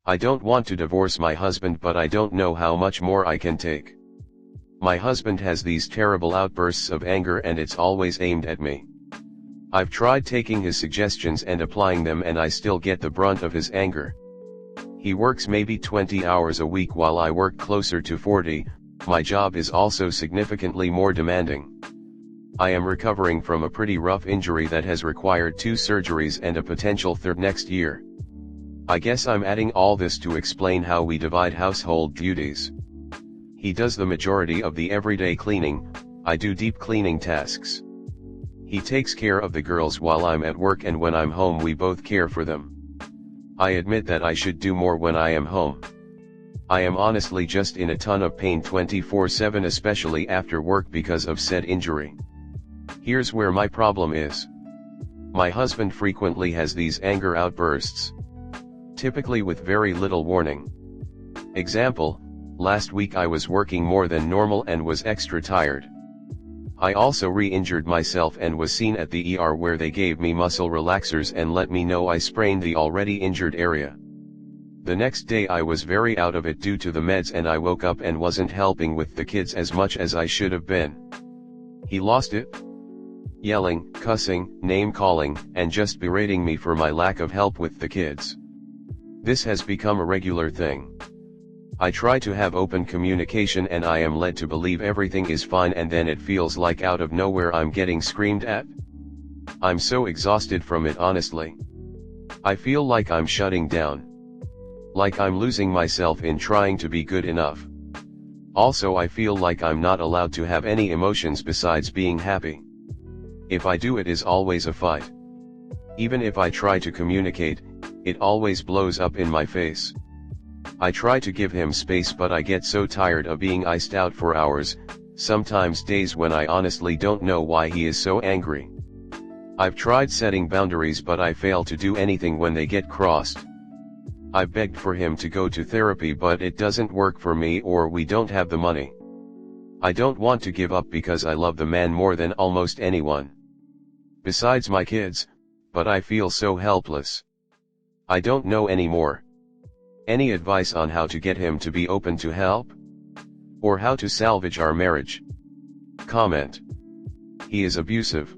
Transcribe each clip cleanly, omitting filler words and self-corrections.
I don't want to divorce my husband, but I don't know how much more I can take. My husband has these terrible outbursts of anger and it's always aimed at me. I've tried taking his suggestions and applying them and I still get the brunt of his anger. He works maybe 20 hours a week while I work closer to 40, my job is also significantly more demanding. I am recovering from a pretty rough injury that has required 2 surgeries and a potential third next year. I guess I'm adding all this to explain how we divide household duties. He does the majority of the everyday cleaning, I do deep cleaning tasks. He takes care of the girls while I'm at work, and when I'm home we both care for them. I admit that I should do more when I am home. I am honestly just in a ton of pain 24/7, especially after work because of said injury. Here's where my problem is. My husband frequently has these anger outbursts. Typically with very little warning. Example, last week I was working more than normal and was extra tired. I also re-injured myself and was seen at the ER where they gave me muscle relaxers and let me know I sprained the already injured area. The next day I was very out of it due to the meds and I woke up and wasn't helping with the kids as much as I should have been. He lost it. Yelling, cussing, name-calling, and just berating me for my lack of help with the kids. This has become a regular thing. I try to have open communication and I am led to believe everything is fine, and then it feels like out of nowhere I'm getting screamed at. I'm so exhausted from it, honestly. I feel like I'm shutting down. Like I'm losing myself in trying to be good enough. Also I feel like I'm not allowed to have any emotions besides being happy. If I do, it is always a fight. Even if I try to communicate, it always blows up in my face. I try to give him space, but I get so tired of being iced out for hours, sometimes days, when I honestly don't know why he is so angry. I've tried setting boundaries, but I fail to do anything when they get crossed. I've begged for him to go to therapy, but it doesn't work for me, or we don't have the money. I don't want to give up because I love the man more than almost anyone. Besides my kids, but I feel so helpless. I don't know anymore. Any advice on how to get him to be open to help? Or how to salvage our marriage? Comment. He is abusive.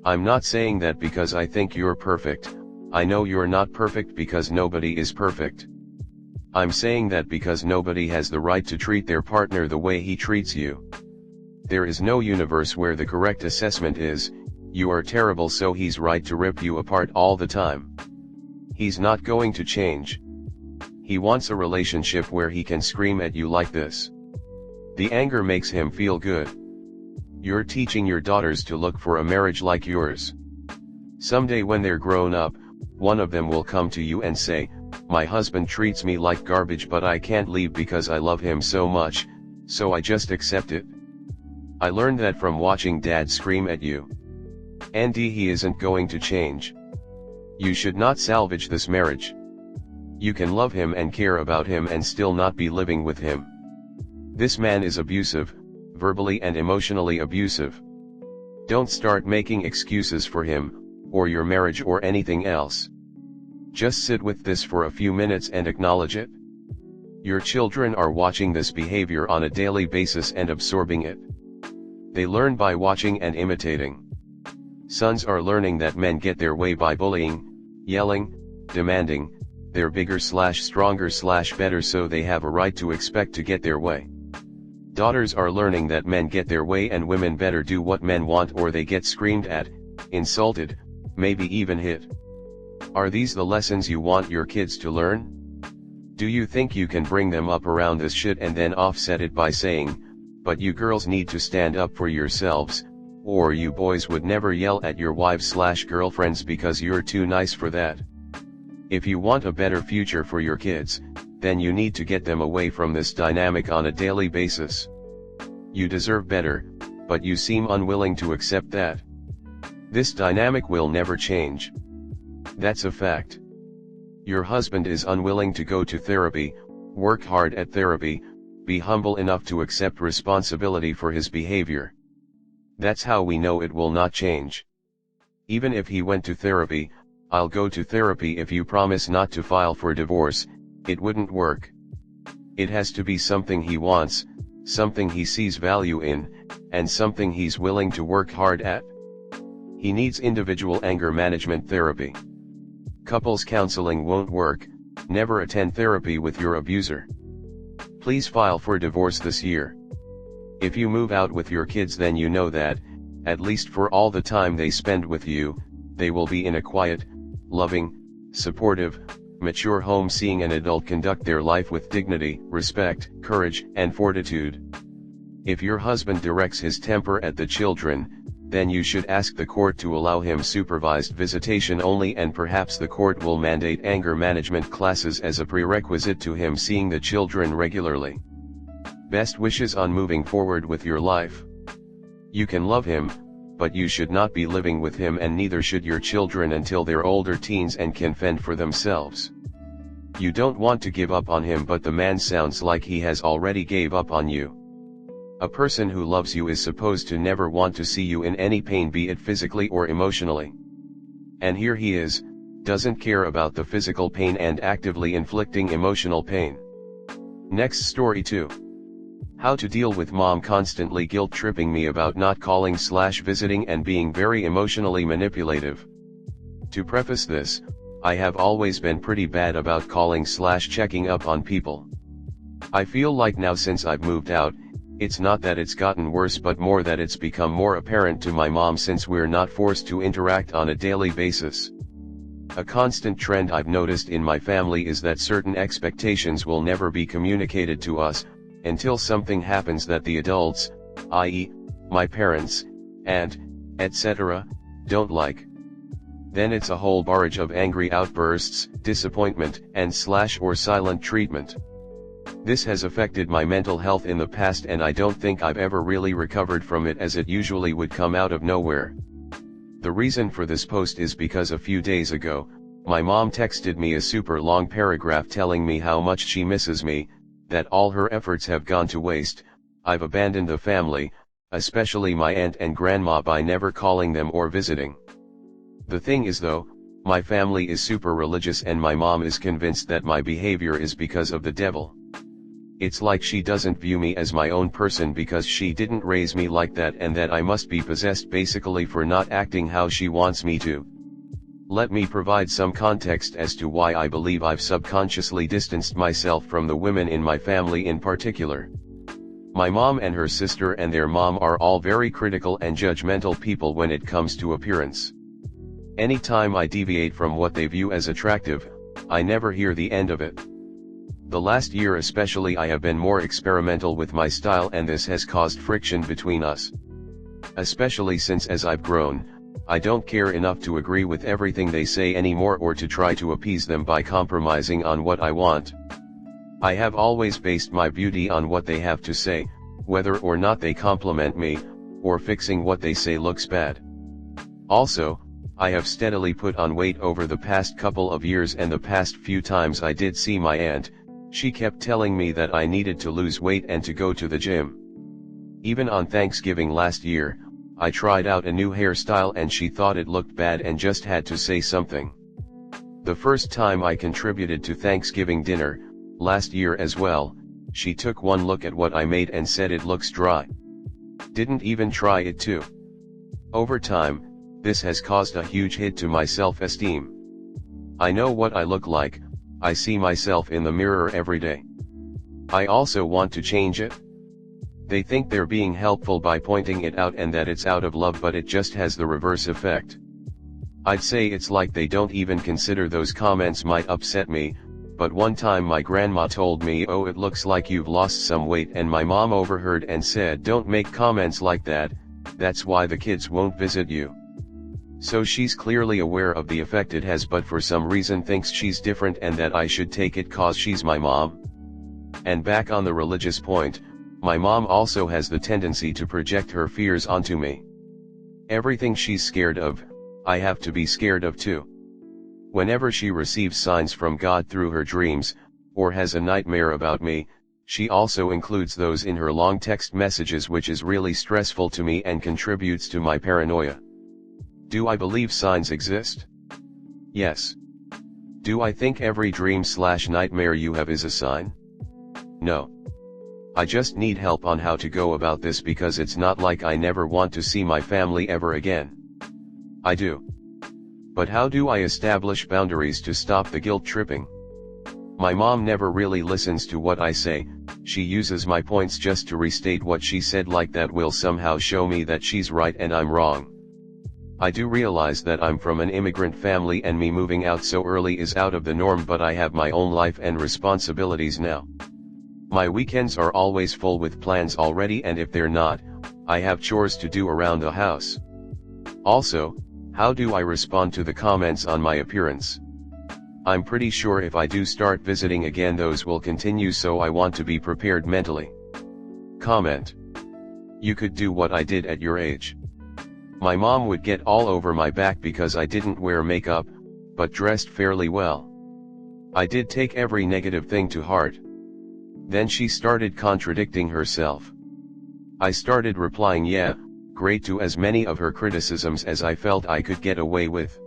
I'm not saying that because I think you're perfect. I know you're not perfect because nobody is perfect. I'm saying that because nobody has the right to treat their partner the way he treats you. There is no universe where the correct assessment is, you are terrible, so he's right to rip you apart all the time. He's not going to change. He wants a relationship where he can scream at you like this. The anger makes him feel good. You're teaching your daughters to look for a marriage like yours. Someday when they're grown up, one of them will come to you and say, "My husband treats me like garbage, but I can't leave because I love him so much, so I just accept it." I learned that from watching Dad scream at you. And he isn't going to change. You should not salvage this marriage. You can love him and care about him and still not be living with him. This man is abusive, verbally and emotionally abusive. Don't start making excuses for him, or your marriage, or anything else. Just sit with this for a few minutes and acknowledge it. Your children are watching this behavior on a daily basis and absorbing it. They learn by watching and imitating. Sons are learning that men get their way by bullying, yelling, demanding, they're bigger/stronger/better, so they have a right to expect to get their way. Daughters are learning that men get their way and women better do what men want, or they get screamed at, insulted, maybe even hit. Are these the lessons you want your kids to learn? Do you think you can bring them up around this shit and then offset it by saying, "But you girls need to stand up for yourselves," or "You boys would never yell at your wives/girlfriends because you're too nice for that"? If you want a better future for your kids, then you need to get them away from this dynamic on a daily basis. You deserve better, but you seem unwilling to accept that. This dynamic will never change. That's a fact. Your husband is unwilling to go to therapy, work hard at therapy, be humble enough to accept responsibility for his behavior. That's how we know it will not change. Even if he went to therapy, "I'll go to therapy if you promise not to file for divorce," It wouldn't work. It has to be something he wants, something he sees value in, and something he's willing to work hard at. He needs individual anger management therapy. Couples counseling won't work. Never attend therapy with your abuser. Please file for divorce this year. If you move out with your kids, then you know that, at least for all the time they spend with you, they will be in a quiet, loving, supportive, mature home, seeing an adult conduct their life with dignity, respect, courage, and fortitude. If your husband directs his temper at the children, then you should ask the court to allow him supervised visitation only, and perhaps the court will mandate anger management classes as a prerequisite to him seeing the children regularly. Best wishes on moving forward with your life. You can love him, but you should not be living with him, and neither should your children until they're older teens and can fend for themselves. You don't want to give up on him, but the man sounds like he has already gave up on you. A person who loves you is supposed to never want to see you in any pain, be it physically or emotionally. And here he is, doesn't care about the physical pain and actively inflicting emotional pain. Next story 2. How to deal with mom constantly guilt-tripping me about not calling/visiting and being very emotionally manipulative. To preface this, I have always been pretty bad about calling/checking up on people. I feel like now, since I've moved out, it's not that it's gotten worse, but more that it's become more apparent to my mom, since we're not forced to interact on a daily basis. A constant trend I've noticed in my family is that certain expectations will never be communicated to us, until something happens that the adults, i.e., my parents, and, etc., don't like. Then it's a whole barrage of angry outbursts, disappointment, and or silent treatment. This has affected my mental health in the past, and I don't think I've ever really recovered from it, as it usually would come out of nowhere. The reason for this post is because a few days ago, my mom texted me a super long paragraph telling me how much she misses me, that all her efforts have gone to waste. I've abandoned the family, especially my aunt and grandma, by never calling them or visiting. The thing is though, my family is super religious, and my mom is convinced that my behavior is because of the devil. It's like she doesn't view me as my own person because she didn't raise me like that, and that I must be possessed basically for not acting how she wants me to. Let me provide some context as to why I believe I've subconsciously distanced myself from the women in my family in particular. My mom and her sister and their mom are all very critical and judgmental people when it comes to appearance. Anytime I deviate from what they view as attractive, I never hear the end of it. The last year especially, I have been more experimental with my style, and this has caused friction between us. Especially since, as I've grown, I don't care enough to agree with everything they say anymore, or to try to appease them by compromising on what I want. I have always based my beauty on what they have to say, whether or not they compliment me, or fixing what they say looks bad. Also, I have steadily put on weight over the past couple of years, and the past few times I did see my aunt, she kept telling me that I needed to lose weight and to go to the gym. Even on Thanksgiving last year, I tried out a new hairstyle and she thought it looked bad and just had to say something. The first time I contributed to Thanksgiving dinner, last year as well, she took one look at what I made and said it looks dry. Didn't even try it too. Over time, this has caused a huge hit to my self-esteem. I know what I look like, I see myself in the mirror every day. I also want to change it. They think they're being helpful by pointing it out and that it's out of love, but it just has the reverse effect. I'd say it's like they don't even consider those comments might upset me, but one time my grandma told me, "Oh, it looks like you've lost some weight," and my mom overheard and said, "Don't make comments like that, that's why the kids won't visit you." So she's clearly aware of the effect it has, but for some reason thinks she's different and that I should take it cause she's my mom. And back on the religious point, my mom also has the tendency to project her fears onto me. Everything she's scared of, I have to be scared of too. Whenever she receives signs from God through her dreams, or has a nightmare about me, she also includes those in her long text messages, which is really stressful to me and contributes to my paranoia. Do I believe signs exist? Yes. Do I think every dream/nightmare you have is a sign? No. I just need help on how to go about this because it's not like I never want to see my family ever again. I do. But how do I establish boundaries to stop the guilt tripping? My mom never really listens to what I say. She uses my points just to restate what she said, like that will somehow show me that she's right and I'm wrong. I do realize that I'm from an immigrant family and me moving out so early is out of the norm, but I have my own life and responsibilities now. My weekends are always full with plans already, and if they're not, I have chores to do around the house. Also, how do I respond to the comments on my appearance? I'm pretty sure if I do start visiting again, those will continue, so I want to be prepared mentally. Comment. You could do what I did at your age. My mom would get all over my back because I didn't wear makeup, but dressed fairly well. I did take every negative thing to heart. Then she started contradicting herself. I started replying yeah, great to as many of her criticisms as I felt I could get away with.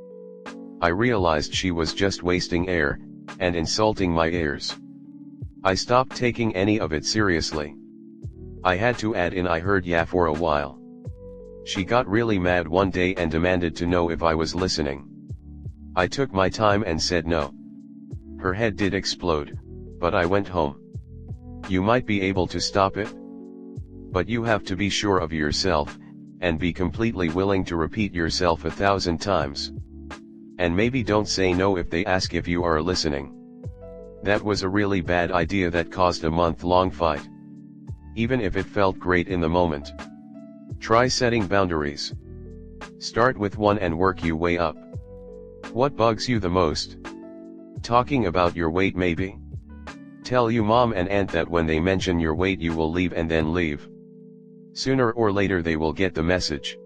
I realized she was just wasting air, and insulting my ears. I stopped taking any of it seriously. I had to add in I heard yeah for a while. She got really mad one day and demanded to know if I was listening. I took my time and said no. Her head did explode, but I went home. You might be able to stop it, but you have to be sure of yourself, and be completely willing to repeat yourself 1,000 times. And maybe don't say no if they ask if you are listening. That was a really bad idea that caused a month-long fight. Even if it felt great in the moment. Try setting boundaries. Start with one and work your way up. What bugs you the most? Talking about your weight maybe? Tell your mom and aunt that when they mention your weight you will leave and then leave. Sooner or later they will get the message.